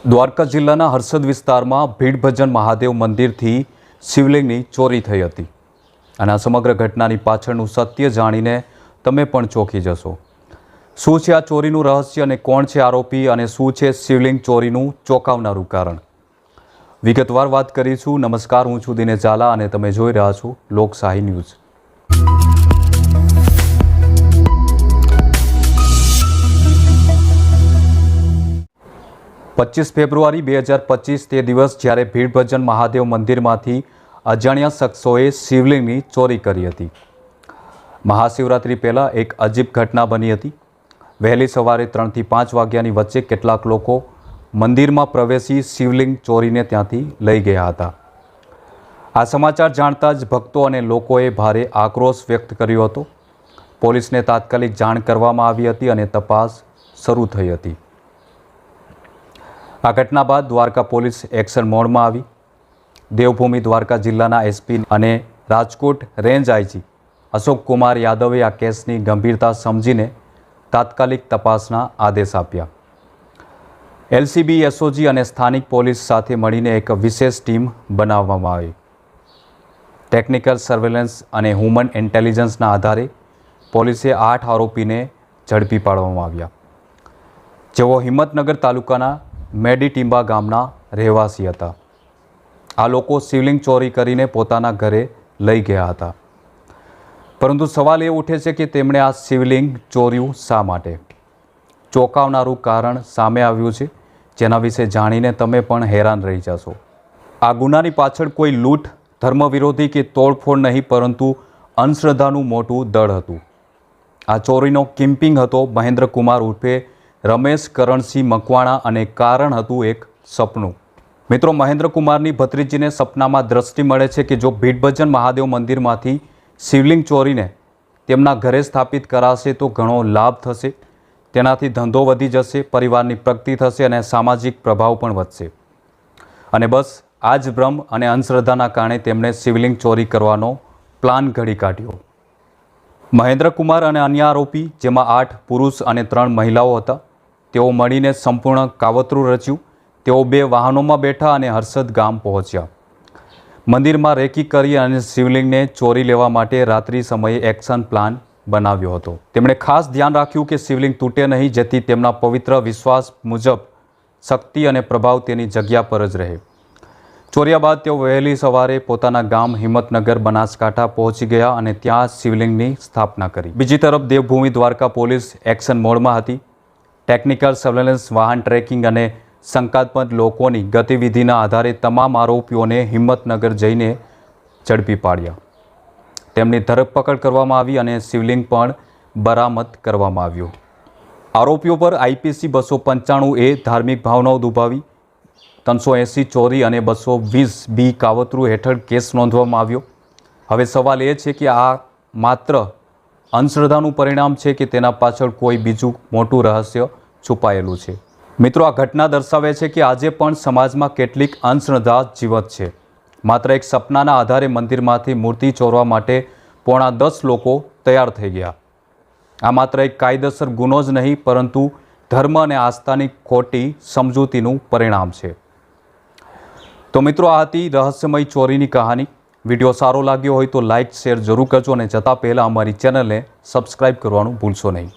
દ્વારકા જિલ્લાના હર્ષદ વિસ્તારમાં ભીડ ભજન મહાદેવ મંદિરથી શિવલિંગની ચોરી થઈ હતી અને આ સમગ્ર ઘટનાની પાછળનું સત્ય જાણીને તમે પણ ચોંકી જશો। શું છે આ ચોરીનું રહસ્ય અને કોણ છે આરોપી અને શું છે શિવલિંગ ચોરીનું ચોંકાવનારું કારણ, વિગતવાર વાત કરીશું। નમસ્કાર, હું છું દિનેશ ઝાલા અને તમે જોઈ રહ્યા છો લોકશાહી ન્યૂઝ। 25 ફેબ્રુઆરી 2025 તે દિવસ જ્યારે ભીડ ભજન મહાદેવ મંદિરમાંથી અજાણ્યા શખ્સોએ શિવલિંગની ચોરી કરી હતી। મહાશિવરાત્રિ પહેલાં એક અજીબ ઘટના બની હતી। વહેલી સવારે 3 થી 5 વાગ્યાની વચ્ચે કેટલાક લોકો મંદિરમાં પ્રવેશી શિવલિંગ ચોરીને ત્યાંથી લઈ ગયા હતા। આ સમાચાર જાણતા જ ભક્તો અને લોકોએ ભારે આક્રોશ વ્યક્ત કર્યો હતો। પોલીસને તાત્કાલિક જાણ કરવામાં આવી હતી અને તપાસ શરૂ થઈ હતી। આ ઘટના બાદ દ્વારકા પોલીસ એક્શન મોડમાં આવી। દેવભૂમિ દ્વારકા જિલ્લાના એસપી અને રાજકોટ રેન્જ આઈજી અશોક કુમાર યાદવે આ કેસની ગંભીરતા સમજીને તાત્કાલિક તપાસના આદેશ આપ્યા। એલસીબી, એસઓજી અને સ્થાનિક પોલીસ સાથે મળીને એક વિશેષ ટીમ બનાવવામાં આવી। ટેકનિકલ સર્વેલન્સ અને હ્યુમન ઇન્ટેલિજન્સના આધારે પોલીસે 8 આરોપીને ઝડપી પાડવામાં આવ્યા, જેઓ હિંમતનગર તાલુકાના મેડીટીંબા ગામના રહેવાસી હતા। આ લોકો શિવલિંગ ચોરી કરીને પોતાના ઘરે લઈ ગયા હતા, પરંતુ સવાલ એ ઉઠે છે કે તેમણે આ શિવલિંગ ચોર્યું શા માટે? ચોંકાવનારું કારણ સામે આવ્યું છે, જેના વિશે જાણીને તમે પણ હેરાન રહી જશો। આ ગુનાની પાછળ કોઈ લૂંટ, ધર્મવિરોધી કે તોડફોડ નહીં, પરંતુ અંધશ્રદ્ધાનું મોટું દળ હતું। આ ચોરીનો કિંગપિન હતો મહેન્દ્ર કુમાર ઉર્ફે રમેશ કરણસિંહ મકવાણા અને કારણ હતું એક સપનું। મિત્રો, મહેન્દ્ર કુમારની ભત્રીજીને સપનામાં દ્રષ્ટિ મળે છે કે જો ભીડભજન મહાદેવ મંદિરમાંથી શિવલિંગ ચોરીને તેમના ઘરે સ્થાપિત કરાશે તો ઘણો લાભ થશે, તેનાથી ધંધો વધી જશે, પરિવારની પ્રગતિ થશે અને સામાજિક પ્રભાવ પણ વધશે। અને બસ આ જ ભ્રમ અને અંધશ્રદ્ધાના કારણે તેમણે શિવલિંગ ચોરી કરવાનો પ્લાન ઘડી કાઢ્યો। મહેન્દ્ર કુમાર અને અન્ય આરોપી, જેમાં 8 પુરુષ અને 3 મહિલાઓ હતા, તેઓ મળીને સંપૂર્ણ કાવતરું રચ્યું। તેઓ 2 વાહનોમાં બેઠા અને હર્ષદ ગામ પહોંચ્યા। મંદિરમાં રેકી કરી અને શિવલિંગને ચોરી લેવા માટે રાત્રિ સમયે એક્શન પ્લાન બનાવ્યો હતો। તેમણે ખાસ ધ્યાન રાખ્યું કે શિવલિંગ તૂટે નહીં, જેથી તેમના પવિત્ર વિશ્વાસ મુજબ શક્તિ અને પ્રભાવ તેની જગ્યા પર જ રહે। ચોર્યા બાદ તેઓ વહેલી સવારે પોતાના ગામ હિંમતનગર બનાસકાંઠા પહોંચી ગયા અને ત્યાં શિવલિંગની સ્થાપના કરી। બીજી તરફ દેવભૂમિ દ્વારકા પોલીસ એક્શન મોડમાં હતી। ટેકનિકલ સર્વેલન્સ, વાહન ટ્રેકિંગ અને શંકાસ્પદ લોકોની ગતિવિધિના આધારે તમામ આરોપીઓને હિંમતનગર જઈને ઝડપી પાડ્યા। તેમની ધરપકડ કરવામાં આવી અને શિવલિંગ પણ બરામદ કરવામાં આવ્યું। આરોપીઓ પર આઈપીસી 295A ધાર્મિક ભાવનાઓ દુભાવી, 380 ચોરી અને 220B કાવતરું હેઠળ કેસ નોંધવામાં આવ્યો। હવે સવાલ એ છે કે આ માત્ર અંધશ્રદ્ધાનું પરિણામ છે કે તેના પાછળ કોઈ બીજું મોટું રહસ્ય છુપાયેલું છે? મિત્રો, આ ઘટના દર્શાવે છે કે આજે પણ સમાજમાં કેટલીક અંધશ્રદ્ધા જીવત છે। માત્ર એક સપનાના આધારે મંદિરમાંથી મૂર્તિ ચોરવા માટે પોણા 10 લોકો તૈયાર થઈ ગયા। આ માત્ર એક કાયદેસર ગુનો જ નહીં, પરંતુ ધર્મ અને આસ્થાની ખોટી સમજૂતીનું પરિણામ છે। તો મિત્રો, આ હતી રહસ્યમય ચોરીની કહાની। વિડીયો સારો લાગ્યો હોય તો લાઇક, શેર જરૂર કરજો અને જતાં પહેલાં અમારી ચેનલને સબસ્ક્રાઈબ કરવાનું ભૂલશો નહીં।